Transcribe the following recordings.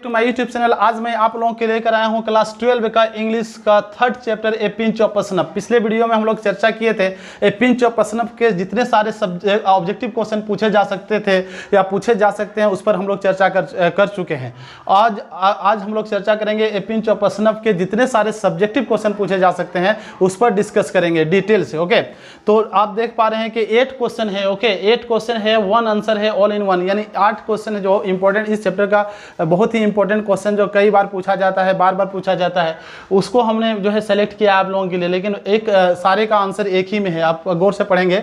To my YouTube channel. आज मैं आप लोगों के लेकर आया हूं क्लास 12 का इंग्लिश का 3rd chapter A pinch of snuff. पिछले वीडियो में हम लोग चर्चा किए थे ए पिंच ऑफ स्नफ के जितने सारे सब्जेक्ट ऑब्जेक्टिव क्वेश्चन पूछे जा सकते थे या पूछे जा सकते हैं, उस पर हम लोग चर्चा कर चुके हैं। आज हम लोग चर्चा करेंगे ए पिंच ऑफ स्नफ के जितने सारे सब्जेक्टिव क्वेश्चन पूछे जा सकते हैं उस पर डिस्कस करेंगे डिटेल से। ओके, तो आप देख पा रहे हैं कि 8 क्वेश्चन है। ओके, 8 क्वेश्चन है, 1 आंसर है, ऑल इन 1, यानी 8 क्वेश्चन है जो इंपॉर्टेंट इस चैप्टर का बहुत ही इंपॉर्टेंट क्वेश्चन जो कई बार पूछा जाता है, बार बार पूछा जाता है, उसको हमने जो है सेलेक्ट किया आप लोगों के लिए। लेकिन एक सारे का आंसर एक ही में है, आप गौर से पढ़ेंगे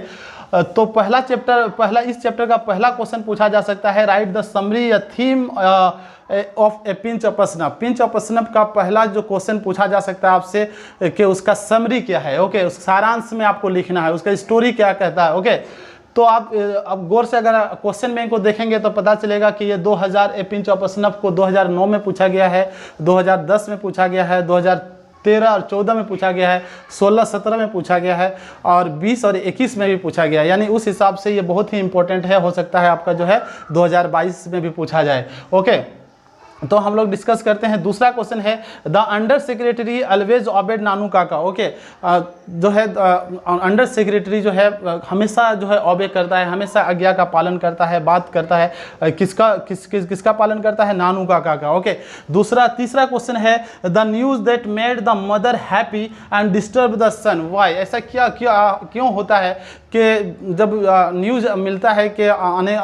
तो इस चैप्टर का पहला क्वेश्चन पूछा जा सकता है, राइट द समरी या theme of A pinch of snuff. Pinch of snuff का पहला जो क्वेश्चन पूछा जा सकता है आपसे कि उसका समरी क्या है। ओके, उस सारांश में आपको लिखना है, उसका स्टोरी क्या कहता है। ओके, तो आप अब गौर से अगर क्वेश्चन बैंक को देखेंगे तो पता चलेगा कि ये 2000 ए पिंच ऑफ स्नफ को 2009 में पूछा गया है, 2010 में पूछा गया है, 2013 और 14 में पूछा गया है, 16-17 में पूछा गया है और 20 और 21 में भी पूछा गया है। यानी उस हिसाब से ये बहुत ही इंपॉर्टेंट है, हो सकता है आपका जो है 2022 में भी पूछा जाए। ओके, तो हम लोग डिस्कस करते हैं। दूसरा क्वेश्चन है the under secretary always obeyed Nanu Kaka. Okay, जो है अंडर सेक्रेटरी जो है हमेशा जो है ओबे करता है, हमेशा आज्ञा का पालन करता है, बात करता है, किसका पालन करता है? नानू काका का। ओके, तीसरा क्वेश्चन है the news that made the mother happy and disturb the son. Why, ऐसा क्यों होता है कि जब न्यूज़ मिलता है कि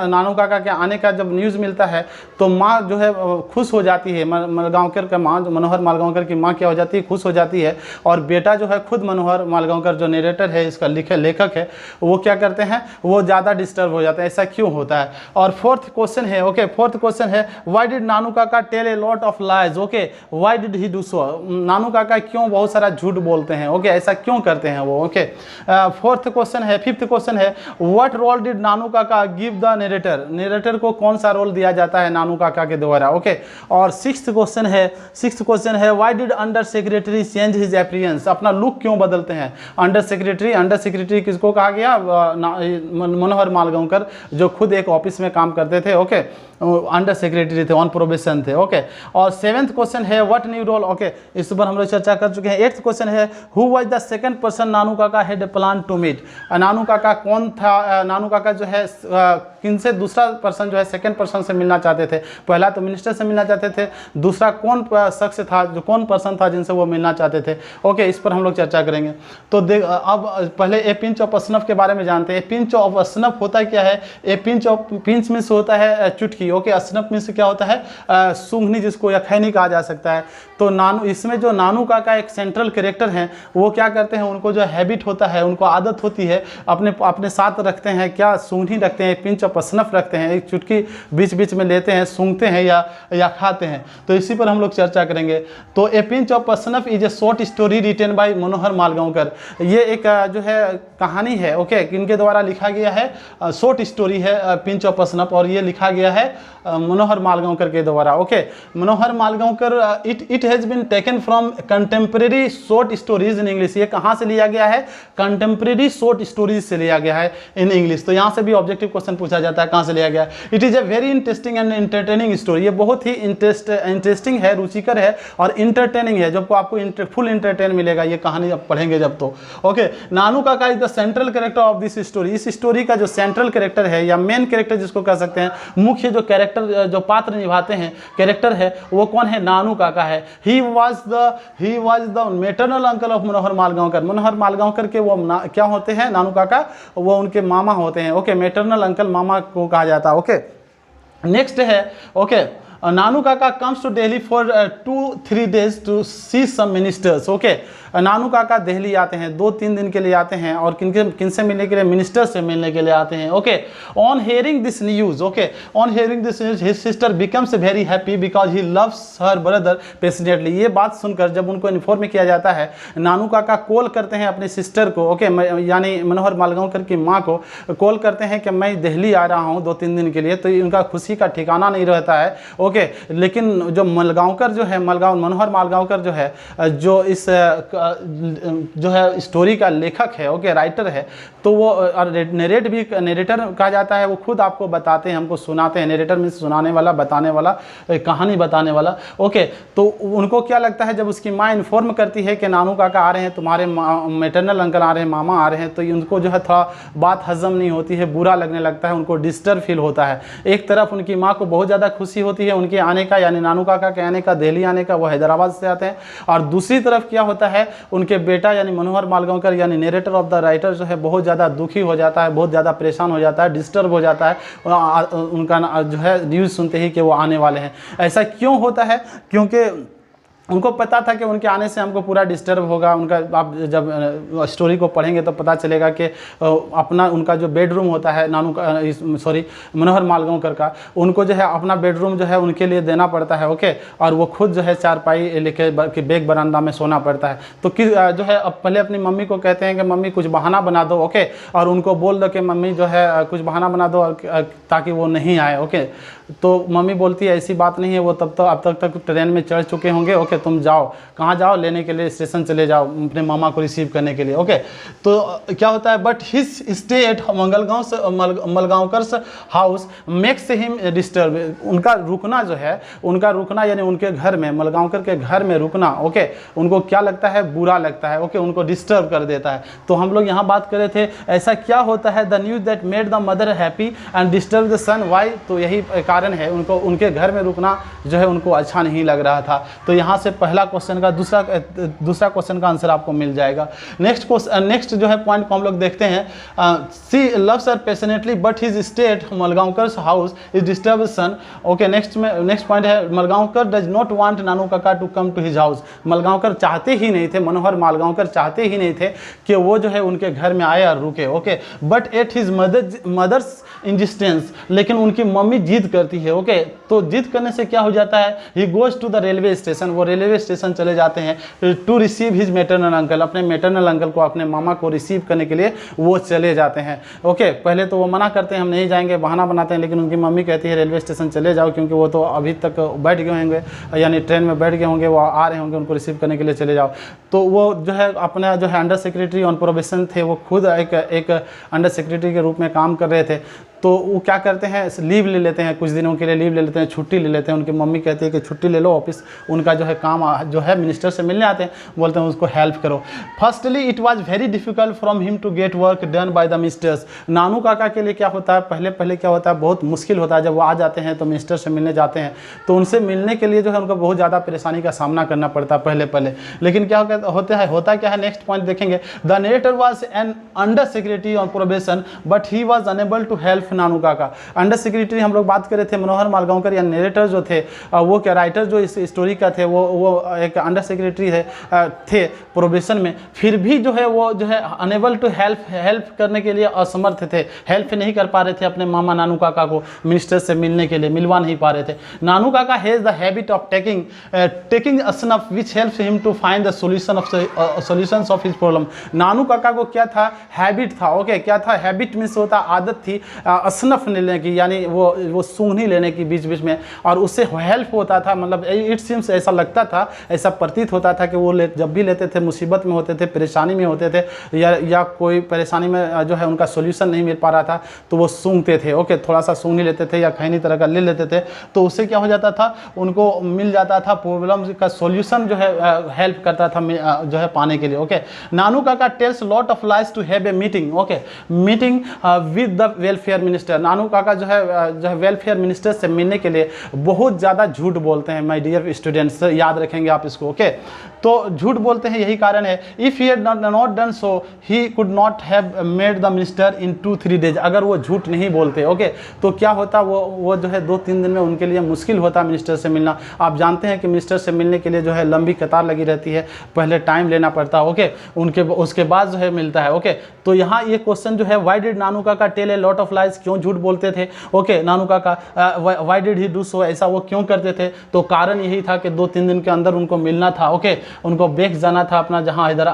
नानू काका के आने का जब न्यूज़ मिलता है तो माँ जो है खुश हो जाती है। मालगांवकर का माँ, मनोहर मालगांवकर की माँ क्या हो जाती है? खुश हो जाती है। और बेटा जो है खुद मनोहर मालगांवकर जो नरेटर है, इसका लेखक है, वो क्या करते हैं? वो ज़्यादा डिस्टर्ब हो जाते हैं। ऐसा क्यों होता है? और फोर्थ क्वेश्चन है, ओके, फोर्थ क्वेश्चन है why did Nanu Kaka tell a lot of lies. Okay, why did he do so. Nanu Kaka क्यों बहुत सारा झूठ बोलते हैं? ओके, ऐसा क्यों करते हैं वो? ओके, फोर्थ क्वेश्चन है, फिफ्थ क्वेश्चन है what role did Nanu Kaka give the narrator को कौन सा रोल दिया जाता है नानू काका के द्वारा। ओके, और सिक्स्थ क्वेश्चन है why did under secretary change his appearance. अपना लुक क्यों बदलते हैं अंडर सेक्रेटरी किसको कहा गया? मनोहर मालगांवकर, जो खुद एक ऑफिस में काम करते थे। ओके, अंडर सेक्रेटरी थे, ऑन प्रोबेशन थे। ओके, और 7th क्वेश्चन है व्हाट न्यू रोल। ओके, इस पर हम लोग चर्चा कर चुके हैं। 8th क्वेश्चन है who was the second person Nanu Kaka had plan to meet. Nanu Kaka कौन था? नानू काका जो है किनसे दूसरा पर्सन जो है सेकंड पर्सन से मिलना चाहते थे? पहला तो मिनिस्टर से मिलना चाहते थे, दूसरा कौन शख्स था, जो कौन पर्सन था जिनसे वो मिलना चाहते थे? ओके, इस पर हम लोग चर्चा करेंगे। तो अब पहले ए पिंच ऑफ स्नफ के बारे में जानते हैं। पिंच ऑफ स्नफ होता क्या है? ए पिंच मीन्स होता है चुटकी। ओके, स्नफ मीन्स क्या होता है? सूंघनी, जिसको या खैनी कहा जा सकता है। तो इसमें जो नानू काका एक सेंट्रल कैरेक्टर हैं, वो क्या करते हैं? उनको जो हैबिट होता है, उनको आदत होती है, अपने साथ रखते हैं, क्या सूंघनी रखते हैं, पिंच ऑफ स्नफ रखते हैं, एक चुटकी बीच बीच में लेते हैं, सूंघते हैं या खाते हैं। तो इसी पर हम लोग चर्चा करेंगे। तो a pinch of snuff is a short story written by Manohar Malgaonkar. ये एक जो है कहानी है, ओके, किनके द्वारा लिखा गया है? शॉर्ट स्टोरी है पिंच ऑफ स्नफ, और ये लिखा गया है मनोहर मालगांवकर के द्वारा। Okay, Manohar Malgonkar it has been taken from contemporary short stories in English. ये कहाँ से लिया गया है? कंटेम्प्रेरी शॉर्ट स्टोरीज से लिया गया है इन इंग्लिश। तो यहाँ से भी ऑब्जेक्टिव क्वेश्चन पूछा जाता है, कहाँ से लिया गया? It is a very interesting and entertaining story. ये बहुत ही इंटरेस्टिंग है, रुचिकर है और इंटरटेनिंग है, जब आपको फुल इंटरटेन मिलेगा ये कहानी जब पढ़ेंगे जब। तो ओके, नानू काका is the central character of this story. इस स्टोरी का जो सेंट्रल कैरेक्टर है या मेन कैरेक्टर जिसको कह सकते हैं, मुख्य जो कैरेक्टर जो पात्र निभाते हैं, कैरेक्टर है, वो कौन है? नानू काका है। He was the maternal uncle of Manohar Malgaonkar. Manohar Malgaonkar के वो क्या होते हैं? नानू काका वो उनके मामा होते हैं। ओके, मैटरनल अंकल, मामा को कहा जाता है। ओके, नेक्स्ट है, okay, Nanu Kaka comes to Delhi for 2-3 days to see some ministers. Okay, Nanu Kaka Delhi आते हैं, 2-3 दिन के लिए आते हैं, और किनसे मिलने के लिए? मिनिस्टर से मिलने के लिए आते हैं। Okay, on hearing this news, okay, on hearing this news his sister becomes very happy because he loves her brother passionately. ये बात सुनकर जब उनको इन्फॉर्म किया जाता है, नानू काका कॉल करते हैं अपनी सिस्टर को। ओके, यानी मनोहर मालगांवकर की माँ को कॉल करते हैं कि मैं दिल्ली आ रहा हूँ 2-3 दिन के लिए। तो उनका खुशी का ठिकाना नहीं रहता है। Okay, okay. लेकिन जो मलगांवकर जो है, मनोहर मालगांवकर जो है, जो इस जो है स्टोरी का लेखक है, ओके, राइटर है, तो वो नेरेटर कहा जाता है। वो खुद आपको बताते हैं, हमको सुनाते हैं। नेरेटर मीन्स सुनाने वाला, बताने वाला, कहानी बताने वाला, ओके। तो उनको क्या लगता है, जब उसकी माँ इन्फॉर्म करती है कि नानू काका आ रहे हैं, तुम्हारे मैटरनल अंकल आ रहे हैं, मामा आ रहे हैं, तो उनको जो है थोड़ा बात हजम नहीं होती है, बुरा लगने लगता है, उनको डिस्टर्ब फील होता है। एक तरफ उनकी माँ को बहुत ज़्यादा खुशी होती है उनके आने का, यानी नानू काका के आने का, दिल्ली आने का, वो हैदराबाद से आते हैं। और दूसरी तरफ क्या होता है, उनके बेटा यानी मनोहर मालगांवकर यानी नेरेटर ऑफ द राइटर जो है बहुत ज़्यादा दुखी हो जाता है, बहुत ज़्यादा परेशान हो जाता है, डिस्टर्ब हो जाता है उनका जो है न्यूज़ सुनते ही कि वो आने वाले हैं। ऐसा क्यों होता है? क्योंकि उनको पता था कि उनके आने से हमको पूरा डिस्टर्ब होगा। उनका आप जब स्टोरी को पढ़ेंगे तो पता चलेगा कि अपना उनका जो बेडरूम होता है मनोहर मालगांवकर का, उनको जो है अपना बेडरूम जो है उनके लिए देना पड़ता है, ओके। और वो खुद जो है चारपाई लेके बेग बरामदा में सोना पड़ता है। तो जो है अब पहले अपनी मम्मी को कहते हैं कि मम्मी कुछ बहाना बना दो, ओके, और उनको बोल दो कि मम्मी जो है कुछ बहाना बना दो ताकि वो नहीं आए, ओके। तो मम्मी बोलती है ऐसी बात नहीं है, वो तब तक ट्रेन में चढ़ चुके होंगे, ओके, तुम जाओ, कहाँ जाओ, लेने के लिए स्टेशन चले जाओ अपने मामा को रिसीव करने के लिए, ओके। तो क्या होता है, but his stay at Malgaonkar's house makes him disturb. उनका रुकना यानी उनके घर में, मलगांवकर के घर में रुकना, ओके, उनको क्या लगता है, बुरा लगता है, ओके, उनको डिस्टर्ब कर देता है। तो हम लोग यहाँ बात कर रहे थे ऐसा क्या होता है, the news that made the mother happy and disturb the son, why. तो यही कारण है, उनको उनके घर में रुकना जो है उनको अच्छा नहीं लग रहा था। तो यहाँ से पहला क्वेश्चन का दूसरा क्वेश्चन का आंसर आपको मिल जाएगा। नेक्स्ट जो है पॉइंट को हम लोग देखते हैं, she loves her passionately but his stay at Malgaonkar's house is disturbance, okay. Next point है, Malgaonkar does not want Nanu Kaka to come to his house. Malgaonkar चाहते ही नहीं थे, मनोहर मालगांवकर चाहते ही नहीं थे कि वो जो है उनके घर में आए और रुके, okay. But at his mother's insistence, लेकिन उनकी मम्मी जिद करती है, ओके। तो जिद करने से क्या हो जाता है, he goes to the railway station, वो रेलवे स्टेशन चले जाते हैं to receive his maternal uncle, अपने मैटरनल अंकल को, अपने मामा को रिसीव करने के लिए वो चले जाते हैं, ओके। पहले तो वो मना करते हैं, हम नहीं जाएंगे, बहाना बनाते हैं, लेकिन उनकी मम्मी कहती है रेलवे स्टेशन चले जाओ, क्योंकि वो तो अभी तक बैठ गए होंगे, यानी ट्रेन में बैठ गए होंगे, वो आ रहे होंगे, उनको रिसीव करने के लिए चले जाओ। तो वो जो है अपना जो है अंडर सेक्रेटरी ऑन प्रोबेशन थे, वो खुद एक अंडर सेक्रेटरी के रूप में काम कर रहे थे। तो वो क्या करते हैं, लीव ले लेते हैं, कुछ दिनों के लिए लीव ले लेते हैं, छुट्टी ले लेते हैं। उनकी मम्मी कहती है कि छुट्टी ले लो, ऑफिस उनका जो है काम जो है मिनिस्टर से मिलने आते हैं, बोलते हैं उसको हेल्प करो। Firstly it was very difficult from him to get work done by the ministers. Nanu Kaka के लिए क्या होता है, पहले क्या होता है, बहुत मुश्किल होता है जब वो आ जाते हैं तो मिनिस्टर से मिलने जाते हैं, तो उनसे मिलने के लिए जो है उनको बहुत ज़्यादा परेशानी का सामना करना पड़ता है पहले। लेकिन क्या होता क्या है, नेक्स्ट पॉइंट देखेंगे, the narrator was an under secretary on probation but he was unable to help Nanu Kaka. Under secretary हम लोग बात कर रहे थे, मनोहर मालगांवकर या नेरेटर जो थे, वो क्या राइटर जो इस स्टोरी का थे, वो एक अंडर सेक्रेटरी थे प्रोबेशन में, फिर भी जो है वो जो है अनेबल टू हेल्प करने के लिए असमर्थ थे, हेल्प नहीं कर पा रहे थे अपने मामा नानू काका को मिनिस्टर से मिलने के लिए, मिलवा नहीं पा रहे थे। Nanu Kaka has the habit of taking a snuff which helps him to find the solutions of his problem. Nanu Kaka को क्या था, हैबिट था, ओके, क्या था, हैबिट मींस होता आदत थी स्नफ लेने की, यानी वो सूंघनी लेने की बीच बीच में, और उससे हेल्प होता था, मतलब इट सीम्स ऐसा लगता था, ऐसा प्रतीत होता था कि वो जब भी लेते थे, मुसीबत में होते थे, परेशानी में होते थे, या कोई परेशानी में जो है उनका सोल्यूशन नहीं मिल पा रहा था, तो वो सूंघते थे, ओके, थोड़ा सा सूंघनी लेते थे या खैनी तरह का ले लेते थे, तो उससे क्या हो जाता था, उनको मिल जाता था प्रॉब्लम का सोल्यूशन, जो है हेल्प करता था जो है पाने के लिए, okay. Nanu Kaka tells lot of lies to have a meeting, okay, meeting with the welfare minister. Nanu Kaka जो है वेलफेयर मिनिस्टर से मिलने के लिए बहुत ज़्यादा झूठ बोलते हैं, माय डियर स्टूडेंट्स, याद रखेंगे आप इसको, ओके। तो झूठ बोलते हैं, यही कारण है, if he had not done so he could not have made the minister in 2-3 days. अगर वो झूठ नहीं बोलते, ओके, तो क्या होता, वो जो है 2-3 दिन में उनके लिए मुश्किल होता मिनिस्टर से मिलना। आप जानते हैं कि मिनिस्टर से मिलने के लिए जो है लंबी कतार लगी रहती है, पहले टाइम लेना पड़ता है, ओके, उसके बाद जो है मिलता है, ओके। तो यहाँ ये क्वेश्चन जो है, why did Nanu Kaka tell a lot of lies, lies, क्यों झूठ बोलते थे? Okay, Nanu Kaka why did he do so, ऐसा वो क्यों करते थे? तो कारण यही था कि 2-3 दिन के अंदर उनको मिलना था। ओके, उनको बेक जाना था, अपना जहाँ इधर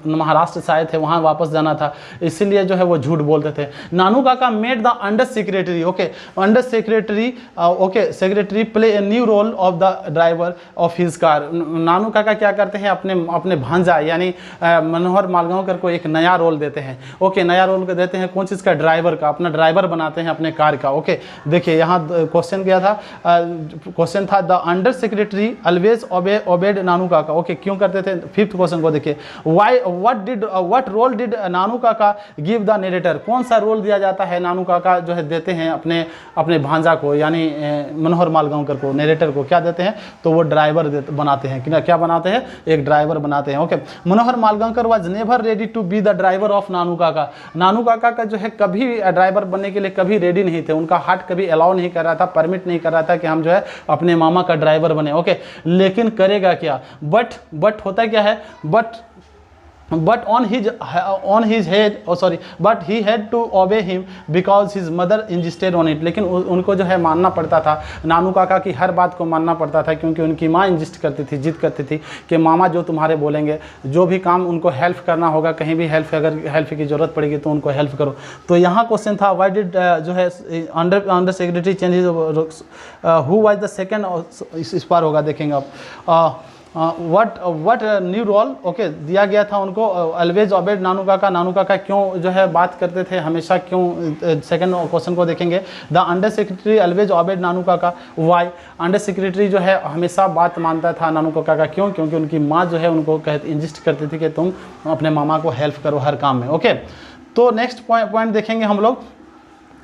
महाराष्ट्र से आए थे वहाँ वापस जाना था, इसीलिए जो है वो झूठ बोलते थे। Nanu Kaka made the under secretary, okay, under secretary, okay, secretary play a new role of the driver of his car. Nanu Kaka क्या करते हैं, अपने भांजा यानी मनोहर मालगांवकर को एक नया रोल देते हैं। ओके, नया रोल देते हैं, कौन चीज़ का? ड्राइवर का, अपना ड्राइवर बनाते हैं अपने कार का। ओके, देखिए यहाँ क्वेश्चन क्या था, क्वेश्चन था the under secretary always obeyed Nanu Kaka. Okay, क्यों करते थे? 5th क्वेश्चन को देखिए, why what role did Nanu Kaka give the narrator, कौन सा रोल दिया जाता है नानू काका जो है देते हैं अपने भांजा को यानी मनोहर मालगांवकर को, नरेटर को क्या देते हैं? तो वो ड्राइवर बनाते हैं। क्या बनाते हैं? एक ड्राइवर बनाते हैं। Okay, Manohar Malgaonkar was never ready to be the driver of Nanu Kaka. Nanu काका का जो है कभी ड्राइवर बनने के लिए कभी रेडी नहीं थे, उनका हार्ट कभी अलाउ नहीं कर रहा था, परमिट नहीं कर रहा था कि हम जो है अपने मामा का ड्राइवर बने। ओके, लेकिन करेगा क्या? बट होता क्या है, but on his head, oh sorry, but he had to obey him because his mother insisted on it। लेकिन उनको जो है मानना पड़ता था, नानू काका की हर बात को मानना पड़ता था, क्योंकि उनकी माँ इंजिस्ट करती थी, जिद करती थी कि मामा जो तुम्हारे बोलेंगे, जो भी काम उनको हेल्प करना होगा, कहीं भी अगर हेल्प की जरूरत पड़ेगी तो उनको हेल्प करो। तो यहाँ क्वेश्चन था, व्हाई डिड जो है under secretary change who was the second, इस बार होगा देखेंगे आप, व्हाट न्यू रोल, ओके, दिया गया था उनको, ऑलवेज ओबेड नानू काका क्यों जो है बात करते थे हमेशा, क्यों? सेकंड क्वेश्चन को देखेंगे, the under secretary always obeyed Nanu Kaka, why? Under secretary जो है हमेशा बात मानता था नानू काका का, क्यों? क्योंकि उनकी माँ जो है उनको इंजिस्ट करती थी कि तुम अपने मामा को हेल्प करो हर काम में। ओके, तो नेक्स्ट पॉइंट देखेंगे हम लोग,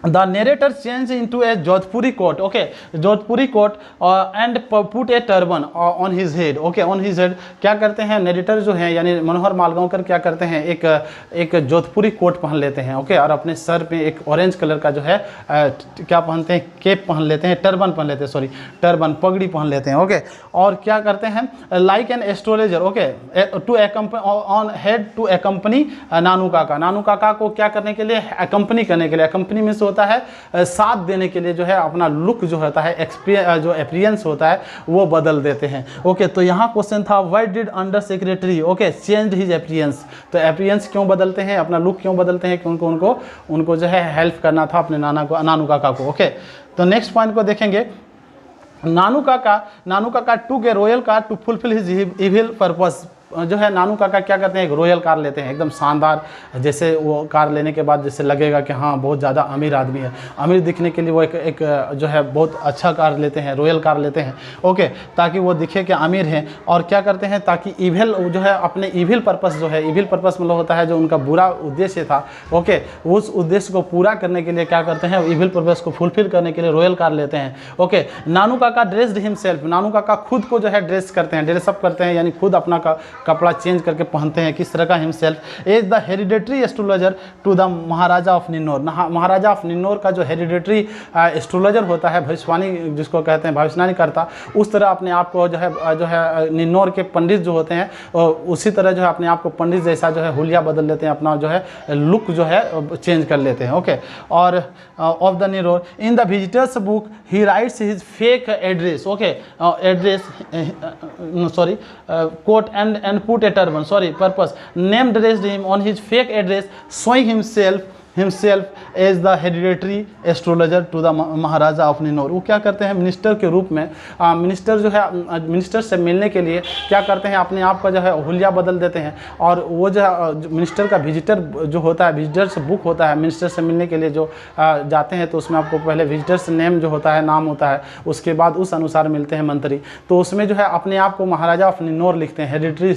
the narrator change into a Jodhpuri coat, okay, Jodhpuri coat and put a turban on his head. Okay, on his head क्या करते हैं नेरेटर जो है यानी मनोहर मालगांवकर क्या करते हैं, एक जोधपुरी कोट पहन लेते हैं। ओके, और अपने सर पे एक ऑरेंज कलर का जो है क्या पहनते हैं, केप पहन लेते हैं, टर्बन पहन लेते हैं, सॉरी टर्बन, पगड़ी पहन लेते हैं। ओके, और क्या करते हैं, like an astrologer, okay, to on head to accompany Nanu Kaka को क्या करने के लिए, एकम्पनी करने के लिए, एकम्पनी में होता है साथ देने के लिए, जो है अपना लुक जो होता है, जो अपीयरेंस होता है वो बदल देते हैं। ओके, तो यहाँ क्वेश्चन था, why did under secretary, okay, change his appearance, तो अपीयरेंस क्यों बदलते हैं, अपना लुक क्यों बदलते हैं? क्योंकि उनको जो है हेल्प करना था अपने नानू काका को। ओके, तो नेक्स्ट पॉइंट को देखेंगे, नानू Kaka took royal car to fulfil his evil purpose. जो है नानू काका क्या करते हैं, एक रॉयल कार लेते हैं, एकदम शानदार, जैसे वो कार लेने के बाद जैसे लगेगा कि हाँ बहुत ज़्यादा अमीर आदमी है, अमीर दिखने के लिए वो एक जो है बहुत अच्छा कार लेते हैं, रॉयल कार लेते हैं। ओके, ताकि वो दिखे कि अमीर हैं, और क्या करते हैं ताकि इविल जो है अपने इविल पर्पस जो है, इविल पर्पस मतलब होता है जो उनका बुरा उद्देश्य था, ओके, उस उद्देश्य को पूरा करने के लिए क्या करते हैं, इविल पर्पस को फुलफिल करने के लिए रॉयल कार लेते हैं। ओके, नानू काका ड्रेस्ड हिमसेल्फ, नानू काका खुद को जो है ड्रेस करते हैं, ड्रेसअप करते हैं, यानी खुद अपना कपड़ा चेंज करके पहनते हैं। किस तरह का? Himself as the hereditary astrologer to the Maharaja of Ninnaur. Maharaja of Ninnaur का जो हेरिडेटरी एस्ट्रोलॉजर होता है, भविष्यवाणी जिसको कहते हैं, भविष्यवाणी करता, उस तरह अपने आप को जो है निन्नौर के पंडित जो होते हैं, उसी तरह जो है अपने आप को पंडित जैसा जो है हुलिया बदल लेते हैं, अपना जो है लुक जो है चेंज कर लेते हैं। ओके, और of the Ninnaur in the visitors book he writes his fake address, okay, address sorry coat and put a turban, sorry, purpose, name dressed him on his fake address, showing himself as the hereditary astrologer to the Maharaja of Ninnaur. वो क्या करते हैं minister के रूप में, minister जो है minister से मिलने के लिए क्या करते हैं, अपने आप का जो है हुलिया बदल देते हैं, और वो जो है मिनिस्टर का विजिटर जो होता है, विजिटर्स बुक होता है, मिनिस्टर से मिलने के लिए जो जाते हैं, तो उसमें आपको पहले विजिटर्स नेम जो होता है, नाम होता है, उसके बाद उस अनुसार मिलते हैं मंत्री, तो उसमें जो है अपने आप को महाराजा ऑफ निन्नौर लिखते हैं, hereditary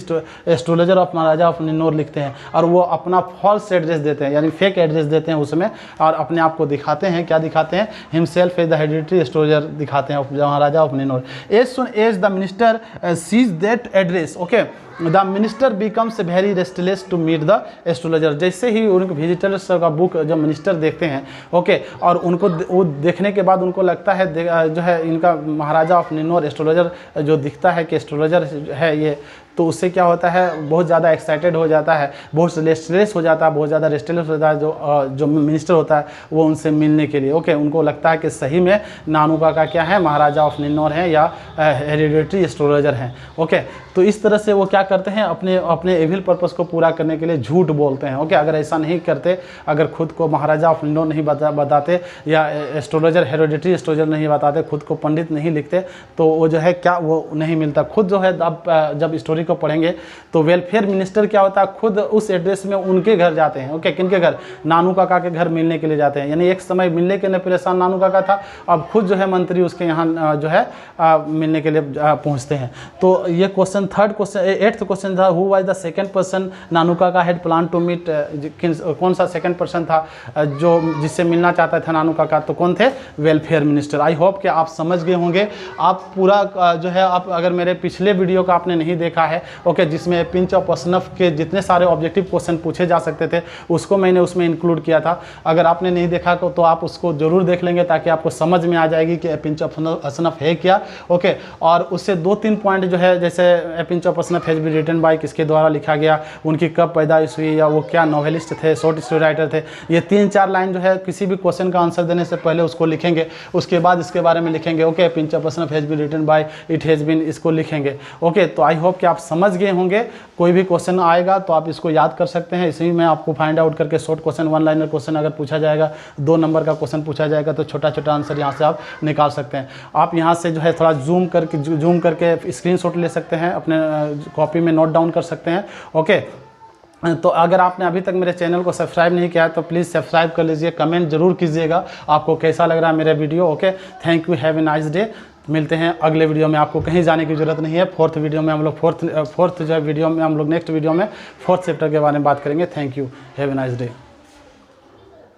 astrologer of Maharaja of Ninnaur लिखते हैं, और वो अपना फॉल्स एड्रेस देते हैं, यानी फेक एड्रेस देते हैं उसमें, और अपने आप को दिखाते हैं, क्या दिखाते हैं, himself as the hereditary astrologer दिखाते हैं Maharaja of Ninnaur. As soon as the minister sees that address, okay, the minister becomes very restless to meet the astrologer. जैसे ही उनको विजिटर्स का बुक जो मिनिस्टर देखते हैं, ओके, और उनको वो देखने के बाद उनको लगता है जो है इनका महाराजा ऑफ निन्नौर एस्ट्रोलॉजर जो दिखता है कि एस्ट्रोलॉजर है ये, तो उससे क्या होता है, बहुत ज़्यादा एक्साइटेड हो जाता है, बहुत रेस्टलेस हो जाता है, बहुत ज़्यादा रेस्टलेस हो जाता है जो मिनिस्टर होता है वो उनसे मिलने के लिए। ओके, उनको लगता है कि सही में नानू काका क्या है, महाराजा ऑफ निन्नौर हैं या हेरिडेटरी एस्ट्रोलॉजर हैं। ओके, तो इस तरह से वो क्या करते हैं, अपने एविल पर्पस को पूरा करने के लिए झूठ बोलते हैं। ओके, अगर ऐसा नहीं करते, अगर खुद को महाराजा ऑफ निन्नौर नहीं बताते या एस्ट्रोलॉजर हेरिडेटरी एस्ट्रोलॉजर नहीं बताते, खुद को पंडित नहीं लिखते, तो वो जो है क्या वो नहीं मिलता। खुद जो है अब जब स्टोरी को पढ़ेंगे तो वेलफेयर मिनिस्टर क्या होता है, खुद उस एड्रेस में उनके घर जाते हैं। ओके, किनके घर, नानू काका के घर मिलने के लिए जाते हैं। यानी एक समय मिलने के लिए परेशान नानू काका था, अब खुद जो है मंत्री उसके यहाँ जो है मिलने के लिए पहुँचते हैं। तो ये question, third question, 8th question था, who was the second person Nanu Kaka had plan to meet, कौन सा सेकंड पर्सन था जो जिससे मिलना चाहता था नानू काका, तो कौन थे, वेलफेयर मिनिस्टर। आई होप कि आप समझ गए होंगे। आप पूरा जो है, आप अगर मेरे पिछले वीडियो का आपने नहीं देखा है, ओके, जिसमें पिंच ऑफ असनफ के जितने सारे ऑब्जेक्टिव क्वेश्चन पूछे जा सकते थे उसको मैंने उसमें इंक्लूड किया था। अगर आपने नहीं देखा तो आप उसको जरूर देख लेंगे ताकि आपको समझ में आ जाएगी कि पिंच ऑफ असनफ है क्या। ओके, और उससे 2-3 पॉइंट जो है, जैसे pinch of a snuff has been written by, किसके द्वारा लिखा गया, उनकी कब पैदाइश हुई, या वो क्या नॉवेलिस्ट थे, शॉर्ट स्टोरी राइटर थे। ये 3-4 लाइन जो है किसी भी क्वेश्चन का आंसर देने से पहले उसको लिखेंगे, उसके बाद इसके बारे में लिखेंगे। Okay, pinch of a snuff has been written by, it has been, इसको लिखेंगे। ओके, तो आई होप कि आप समझ गए होंगे। कोई भी क्वेश्चन आएगा तो आप इसको याद कर सकते हैं। इसी में आपको फाइंड आउट करके शॉर्ट क्वेश्चन, 1 लाइनर क्वेश्चन अगर पूछा जाएगा, 2 नंबर का क्वेश्चन पूछा जाएगा, तो छोटा छोटा आंसर यहाँ से आप निकाल सकते हैं। आप यहाँ से जो है थोड़ा जूम करके स्क्रीनशॉट ले सकते हैं, अपने कॉपी में नोट डाउन कर सकते हैं। ओके, तो अगर आपने अभी तक मेरे चैनल को सब्सक्राइब नहीं किया है तो प्लीज़ सब्सक्राइब कर लीजिए, कमेंट जरूर कीजिएगा आपको कैसा लग रहा है मेरा video. Okay, thank you, have a nice day. मिलते हैं अगले वीडियो में, आपको कहीं जाने की ज़रूरत नहीं है। फोर्थ वीडियो में हम लोग फोर्थ जो वीडियो में हम लोग नेक्स्ट वीडियो में 4th चैप्टर के बारे में बात करेंगे। Thank you, have a nice day.